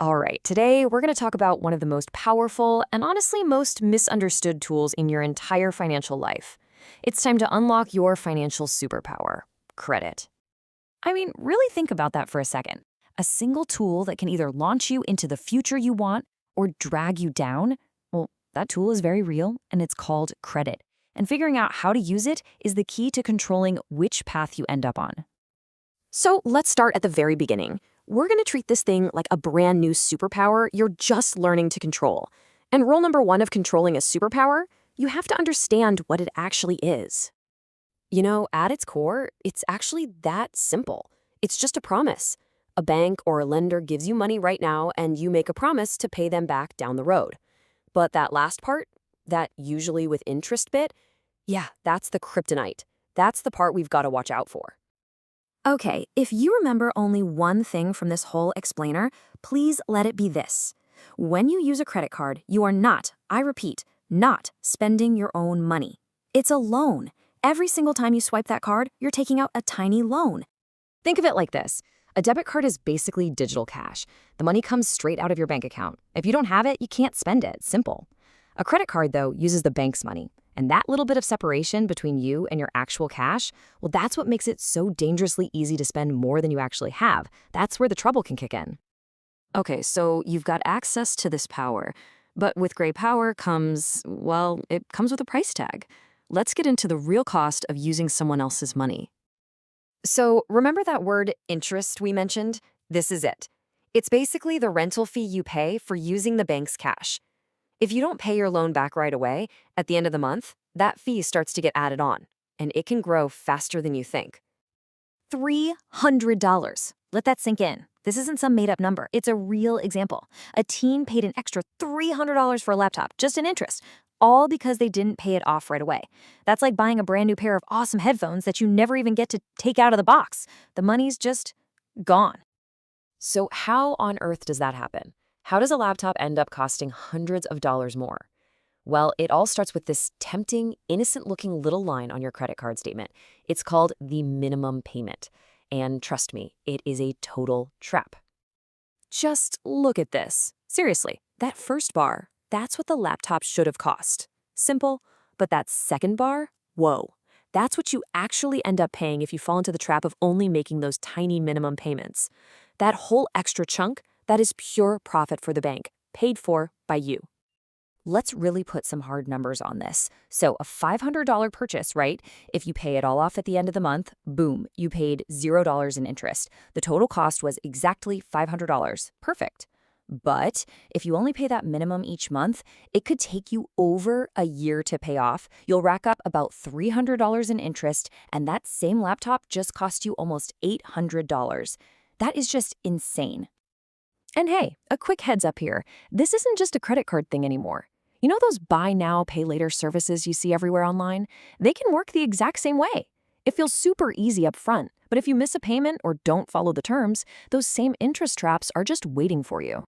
All right, today we're going to talk about one of the most powerful and honestly most misunderstood tools in your entire financial life. It's time to unlock your financial superpower, credit. I mean, really think about that for a second. A single tool that can either launch you into the future you want or drag you down. Well, that tool is very real and it's called credit. And figuring out how to use it is the key to controlling which path you end up on. So let's start at the very beginning. We're going to treat this thing like a brand new superpower you're just learning to control. And rule number one of controlling a superpower, you have to understand what it actually is. At its core, it's actually that simple. It's just a promise. A bank or a lender gives you money right now and you make a promise to pay them back down the road. But that last part, that usually with interest bit, yeah, that's the kryptonite. That's the part we've got to watch out for. Okay, if you remember only one thing from this whole explainer, please let it be this. When you use a credit card, you are not, I repeat, not spending your own money. It's a loan. Every single time you swipe that card, you're taking out a tiny loan. Think of it like this. A debit card is basically digital cash. The money comes straight out of your bank account. If you don't have it, you can't spend it. Simple. A credit card, though, uses the bank's money. And that little bit of separation between you and your actual cash, well, that's what makes it so dangerously easy to spend more than you actually have. That's where the trouble can kick in. Okay, so you've got access to this power. But with great power comes, well, it comes with a price tag. Let's get into the real cost of using someone else's money. So remember that word interest we mentioned? This is it. It's basically the rental fee you pay for using the bank's cash. If you don't pay your loan back right away, at the end of the month, that fee starts to get added on, and it can grow faster than you think. $300. Let that sink in. This isn't some made-up number. It's a real example. A teen paid an extra $300 for a laptop, just in interest, all because they didn't pay it off right away. That's like buying a brand new pair of awesome headphones that you never even get to take out of the box. The money's just gone. So how on earth does that happen? How does a laptop end up costing hundreds of dollars more? Well, it all starts with this tempting, innocent-looking little line on your credit card statement. It's called the minimum payment. And trust me, it is a total trap. Just look at this. Seriously, that first bar, that's what the laptop should have cost. Simple, but that second bar, whoa. That's what you actually end up paying if you fall into the trap of only making those tiny minimum payments. That whole extra chunk, that is pure profit for the bank, paid for by you. Let's really put some hard numbers on this. So a $500 purchase, right? If you pay it all off at the end of the month, boom, you paid $0 in interest. The total cost was exactly $500. Perfect. But if you only pay that minimum each month, it could take you over a year to pay off. You'll rack up about $300 in interest, and that same laptop just cost you almost $800. That is just insane. And hey, a quick heads up here. This isn't just a credit card thing anymore. You know those buy now, pay later services you see everywhere online? They can work the exact same way. It feels super easy up front, but if you miss a payment or don't follow the terms, those same interest traps are just waiting for you.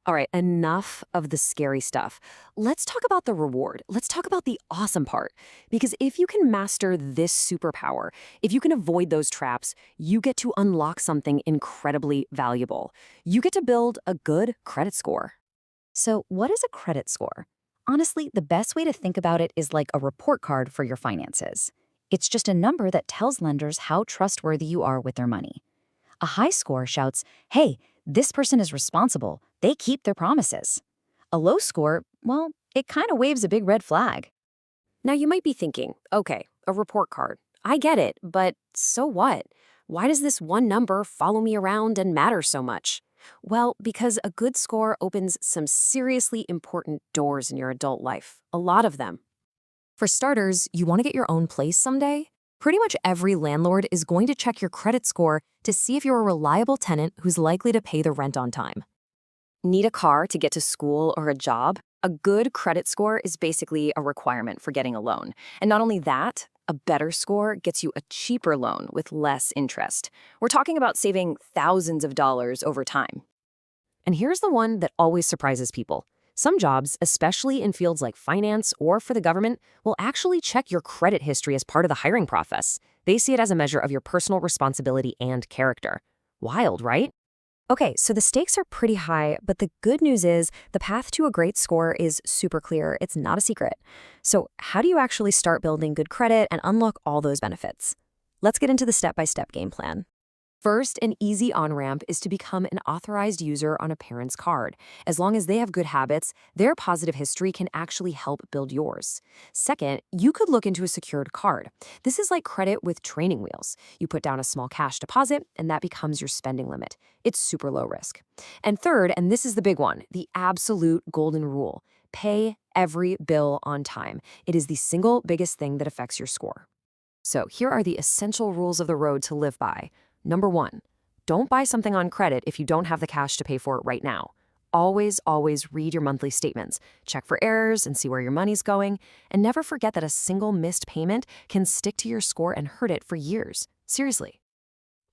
All right, enough of the scary stuff. Let's talk about the reward. Let's talk about the awesome part. Because if you can master this superpower, if you can avoid those traps, you get to unlock something incredibly valuable. You get to build a good credit score. So what is a credit score? Honestly, the best way to think about it is like a report card for your finances. It's just a number that tells lenders how trustworthy you are with their money. A high score shouts, hey, this person is responsible. They keep their promises. A low score, well, it kind of waves a big red flag. Now you might be thinking, okay, a report card. I get it, but so what? Why does this one number follow me around and matter so much? Well, because a good score opens some seriously important doors in your adult life. A lot of them. For starters, you want to get your own place someday? Pretty much every landlord is going to check your credit score to see if you're a reliable tenant who's likely to pay the rent on time. Need a car to get to school or a job? A good credit score is basically a requirement for getting a loan. And not only that, a better score gets you a cheaper loan with less interest. We're talking about saving thousands of dollars over time. And here's the one that always surprises people. Some jobs, especially in fields like finance or for the government, will actually check your credit history as part of the hiring process. They see it as a measure of your personal responsibility and character. Wild, right? Okay, so the stakes are pretty high, but the good news is the path to a great score is super clear. It's not a secret. So, how do you actually start building good credit and unlock all those benefits? Let's get into the step-by-step game plan. First, an easy on-ramp is to become an authorized user on a parent's card. As long as they have good habits, their positive history can actually help build yours. Second, you could look into a secured card. This is like credit with training wheels. You put down a small cash deposit, and that becomes your spending limit. It's super low risk. And third, and this is the big one, the absolute golden rule: pay every bill on time. It is the single biggest thing that affects your score. So here are the essential rules of the road to live by. Number 1, don't buy something on credit if you don't have the cash to pay for it right now. Always read your monthly statements, check for errors and see where your money's going, and never forget that a single missed payment can stick to your score and hurt it for years. Seriously.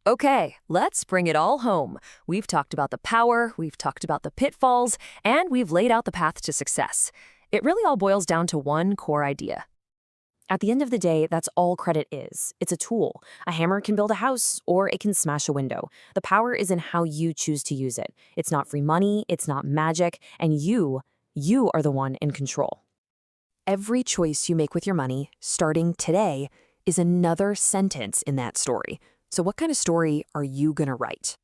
Okay, let's bring it all home. We've talked about the power, we've talked about the pitfalls, and we've laid out the path to success. It really all boils down to one core idea. At the end of the day, that's all credit is. It's a tool. A hammer can build a house, or it can smash a window. The power is in how you choose to use it. It's not free money, it's not magic, and you are the one in control. Every choice you make with your money, starting today, is another sentence in that story. So what kind of story are you gonna write?